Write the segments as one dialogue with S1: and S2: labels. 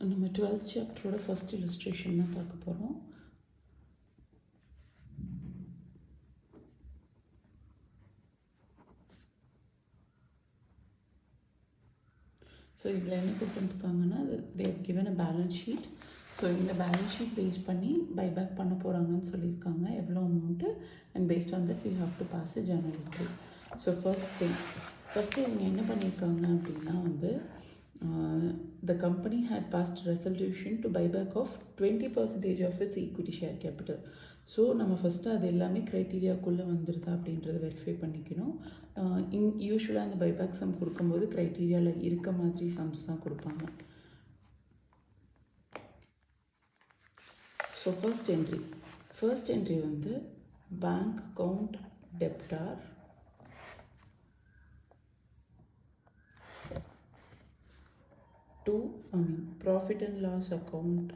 S1: நம்ம 12th சாப்டரோட first illustration தான் பார்க்க போகிறோம். ஸோ இதில் என்ன கொடுத்துருக்காங்கன்னா they given a balance sheet. So இந்த பேலன்ஸ் ஷீட் பேஸ் பண்ணி பைபேக் பண்ண போகிறாங்கன்னு சொல்லியிருக்காங்க, எவ்வளோ amount, and based on that we have to pass a journal entry. So first இவங்க என்ன பண்ணியிருக்காங்க அப்படின்னா the company had passed a resolution to buyback of 20% of its equity share capital. So நம்ம ஃபஸ்ட்டு அது எல்லாமே க்ரைட்டீரியாக்குள்ளே வந்துடுதா அப்படின்றத வெரிஃபை பண்ணிக்கணும். யூஸ்வலாக அந்த பைபேக் சம் கொடுக்கும்போது க்ரைட்டீரியாவில் இருக்க மாதிரி சம்ஸ் தான் கொடுப்பாங்க. ஸோ ஃபர்ஸ்ட் என்ட்ரி வந்து bank account டெப்டார் to profit and loss account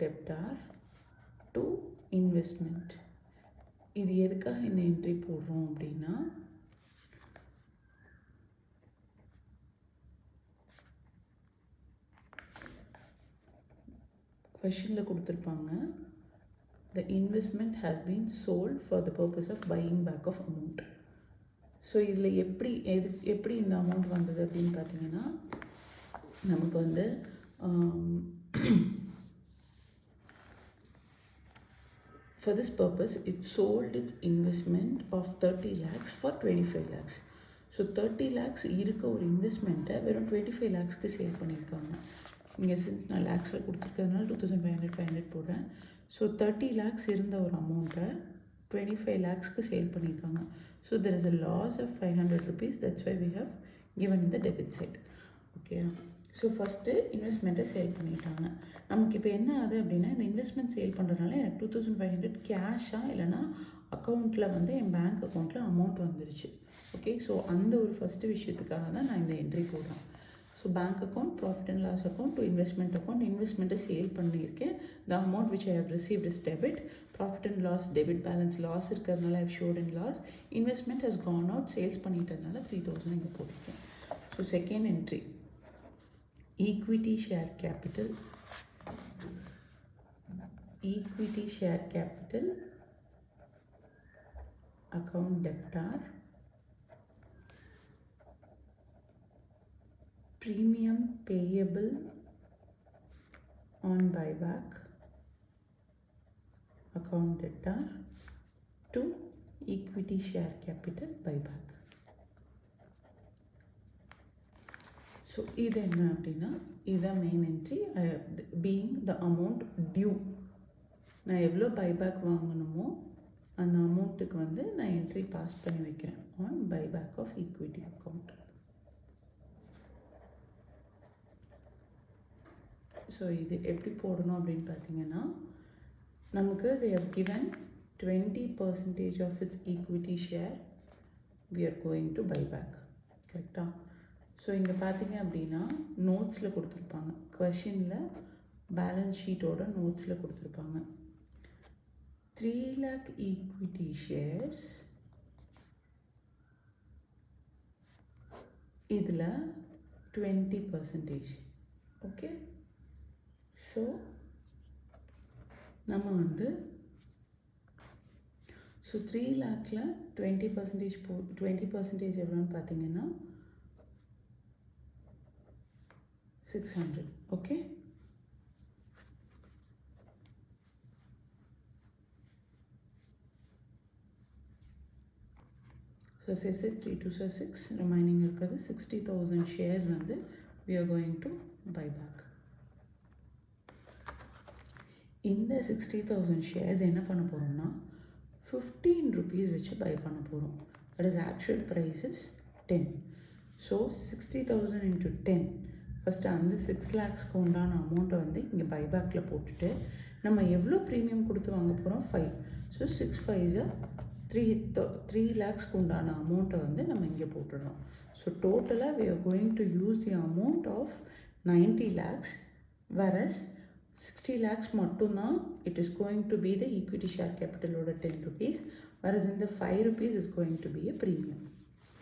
S1: debtor to investment. இது எதுக்காக இந்த என்ட்ரி போடுறோம் அப்படின்னா, கொஷனில் கொடுத்துருப்பாங்க, the investment has been sold for the purpose of buying back of amount. So இதில் எப்படி இந்த அமௌண்ட் வந்தது அப்படின்னு பார்த்தீங்கன்னா, நமக்கு வந்து for this purpose it sold its investment of 30 lakhs for 25 lakhs. So 30 lakhs இருக்க ஒரு இன்வெஸ்ட்மெண்ட்டை வெறும் 25 lakhsக்கு சேல் பண்ணியிருக்காங்க. இங்கே சின்ஸ் நான் லேக்ஸில் கொடுத்துருக்கிறதுனால 2500 போடுறேன். ஸோ 30 lakhs இருந்த ஒரு அமௌண்ட்டை 25 lakhsக்கு சேல் பண்ணியிருக்காங்க. So there is a loss of 500 rupees. That's why we have given in the debit side. Okay. So first இன்வெஸ்ட்மெண்ட்டை சேல் பண்ணிட்டாங்க. நமக்கு இப்போ என்ன ஆகுது அப்படின்னா, இந்த இன்வெஸ்ட்மெண்ட் சேல் பண்ணுறதுனால எனக்கு 2500 கேஷாக இல்லைனா அக்கௌண்ட்டில் வந்து என் பேங்க் அக்கௌண்ட்டில் அமௌண்ட் வந்துருச்சு. ஓகே. ஸோ அந்த ஒரு ஃபஸ்ட்டு விஷயத்துக்காக தான் நான் இந்த என்ட்ரி போடுறேன். So bank account, profit and loss account to investment account. இன்வெஸ்ட்மெண்ட்டை சேல் பண்ணியிருக்கேன். The amount which I have received is debit. Profit and loss debit balance, loss இருக்கிறதுனால I have showed in loss. Investment has gone out, sales பண்ணிட்டதுனால 3000 இங்கே போட்டிருக்கேன். So second entry equity share capital. Equity share capital account டெப்டார் premium payable on buyback account debtor to equity share capital buyback. So இது என்ன அப்படின்னா, இதுதான் main entry. Being the amount due, நான் எவ்வளோ buyback வாங்கணுமோ அந்த அமௌண்ட்டுக்கு வந்து நான் என்ட்ரி பாஸ் பண்ணி வைக்கிறேன் on buyback of equity account. So இது எப்படி போடணும் அப்படின்னு பார்த்தீங்கன்னா, நமக்கு they have given 20% of its equity share we are going to buy back. கரெக்டாக? ஸோ இங்கே பார்த்தீங்க அப்படின்னா நோட்ஸில் கொடுத்துருப்பாங்க, கொஷனில் பேலன்ஸ் ஷீட்டோட நோட்ஸில் கொடுத்துருப்பாங்க 3 lakh equity shares. இதில் 20%. ஓகே. ஸோ நம்ம வந்து 3 lakhல 20% எவ்வளோன்னு பார்த்தீங்கன்னா 600. ஓகே. ஸோ 3 2 6 ரிமைனிங் இருக்கிறது 60,000 ஷேர்ஸ் வந்து we are going to buy back. இந்த 60,000 ஷேர்ஸ் என்ன பண்ண போகிறோம்னா 15 rupees வச்சு பை பண்ண போகிறோம். That is actual price is 10. So 60,000 into 10, first அந்த 6 lakhsக்கு உண்டான அமௌண்ட்டை வந்து இங்கே பைபேக்கில் போட்டுட்டு நம்ம எவ்வளோ ப்ரீமியம் கொடுத்து வாங்க போகிறோம் 5. ஸோ 6 5 3 lakhsக்கு உண்டான அமௌண்ட்டை வந்து நம்ம இங்கே போட்டுடுறோம். ஸோ டோட்டலாக we are going to use the amount of 90 lakhs, whereas 60 lakhs மட்டும்தான் it is going to be the equity share capital ஓட 10 rupees, whereas in the 5 rupees is going to be a premium.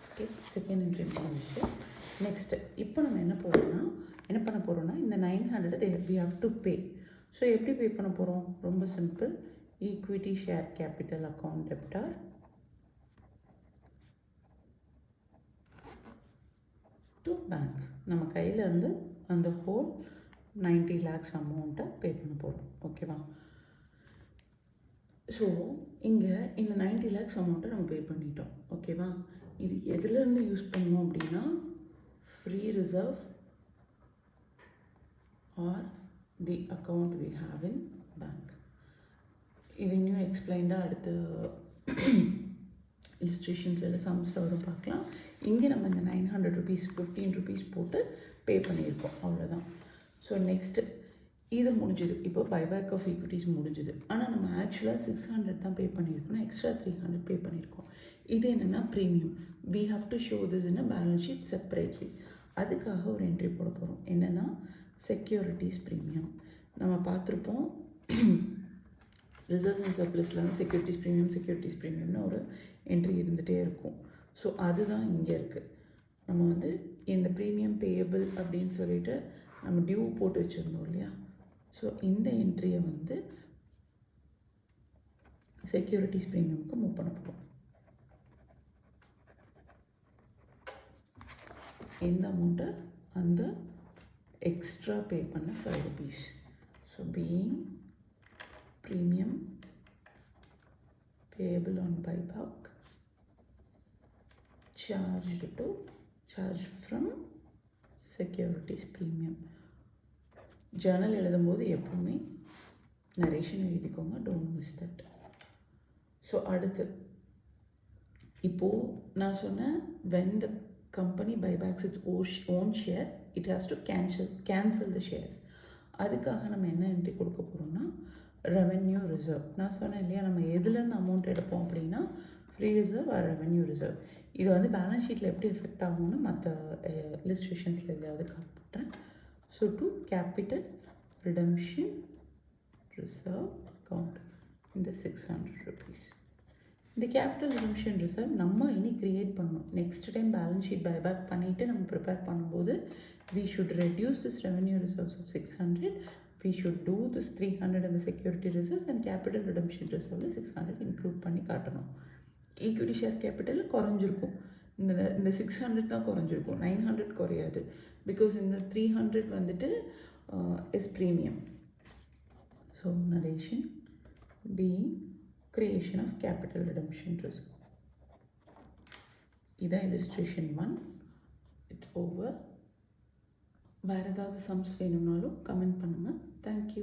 S1: Okay, second entry. Next இப்போ நம்ம என்ன பண்ண போகிறோம்னா இந்த 900 we have to pay. So எப்படி பே பண்ண போகிறோம்? ரொம்ப simple. Equity share capital account டெப்டார் to bank. நம்ம கையில் இருந்து அந்த ஹோல் 90 lakhs அமௌண்ட்டை பே பண்ண போகிறோம். ஓகேவா? ஸோ இங்கே இந்த 90 lakhs அமௌண்ட்டை நம்ம பே பண்ணிட்டோம். ஓகேவா? இது எதுலேருந்து யூஸ் பண்ணணும் அப்படின்னா free reserve or the account we have in bank. இது இன்னும் எக்ஸ்பிளைன்டாக அடுத்த இல்லுஸ்ட்ரேஷன்ஸில் சம்ஸில் வரும் பார்க்கலாம். இங்கே நம்ம இந்த 900 rupees 15 rupees போட்டு பே பண்ணியிருக்கோம். அவ்வளோதான். ஸோ நெக்ஸ்ட்டு இது முடிஞ்சுது. இப்போ பைபேக் ஆஃப் ஈக்விட்டிஸ் முடிஞ்சுது. ஆனால் நம்ம ஆக்சுவலாக 600 தான் பே பண்ணியிருக்கோம். எக்ஸ்ட்ரா 300 பே பண்ணியிருக்கோம். இது என்னென்னா premium. We have to show this in a balance sheet separately. அதுக்காக ஒரு என்ட்ரி போட போகிறோம். என்னென்னா செக்யூரிட்டிஸ் ப்ரீமியம். நம்ம பார்த்துருப்போம் ரிசர்வ்ஸ் அண்ட் சர்ப்ளஸில் வந்து செக்யூரிட்டிஸ் ப்ரீமியம்னு ஒரு என்ட்ரி இருந்துகிட்டே இருக்கும். ஸோ அதுதான் இங்கே இருக்குது. நம்ம வந்து இந்த ப்ரீமியம் பேயபிள் அப்படின்னு சொல்லிட்டு நம்ம டியூ போட்டு வச்சுருந்தோம் இல்லையா? ஸோ இந்த என்ட்ரியை வந்து செக்யூரிட்டிஸ் ப்ரீமியமுக்கு மூவ் பண்ண போகிறோம். இந்த அமௌண்ட்டை அந்த எக்ஸ்ட்ரா பே பண்ண 5 rupees. So being premium payable on buyback charged from securities premium. Journal எழுதும்போது எப்பவுமே நரேஷன் எழுதிக்கோங்க, டோன்ட் மிஸ் தட். ஸோ அடுத்து இப்போது நான் சொன்னேன் when the company buybacks its own share it has to cancel the shares. அதுக்காக நம்ம என்ன என்ட்ரி கொடுக்க போகிறோம்னா ரெவென்யூ ரிசர்வ். நான் சொன்னேன் இல்லையா, நம்ம எதுலேருந்து அமௌண்ட் எடுப்போம் அப்படின்னா free reserve or revenue reserve. இது வந்து பேலன்ஸ் ஷீட்டில் எப்படி எஃபெக்ட் ஆகும்னு மற்ற இல்லுஸ்ட்ரேஷன்ஸில் எதாவது காட்டுறேன். So to capital redemption reserve account இந்த 600 rupees. இந்த கேபிட்டல் ரிடம்ஷன் ரிசர்வ் நம்ம இனி க்ரியேட் பண்ணணும். Next time balance sheet buyback பண்ணிவிட்டு நம்ம ப்ரிப்பேர் பண்ணும்போது we should reduce this revenue reserves of 600. We should do this 300 in the security reserves and capital redemption reserve 600 include பண்ணி காட்டணும். Equity share capital குறைஞ்சிருக்கும். இந்த 600 தான் குறைஞ்சிருக்கும், 900 குறையாது. பிகாஸ் இந்த 300 வந்துட்டு is premium. So narration being creation of capital redemption reserve. இதான் illustration 1. It's over. வேறு ஏதாவது சம்ஸ் வேணும்னாலும் கமெண்ட் பண்ணுங்கள். தேங்க்யூ.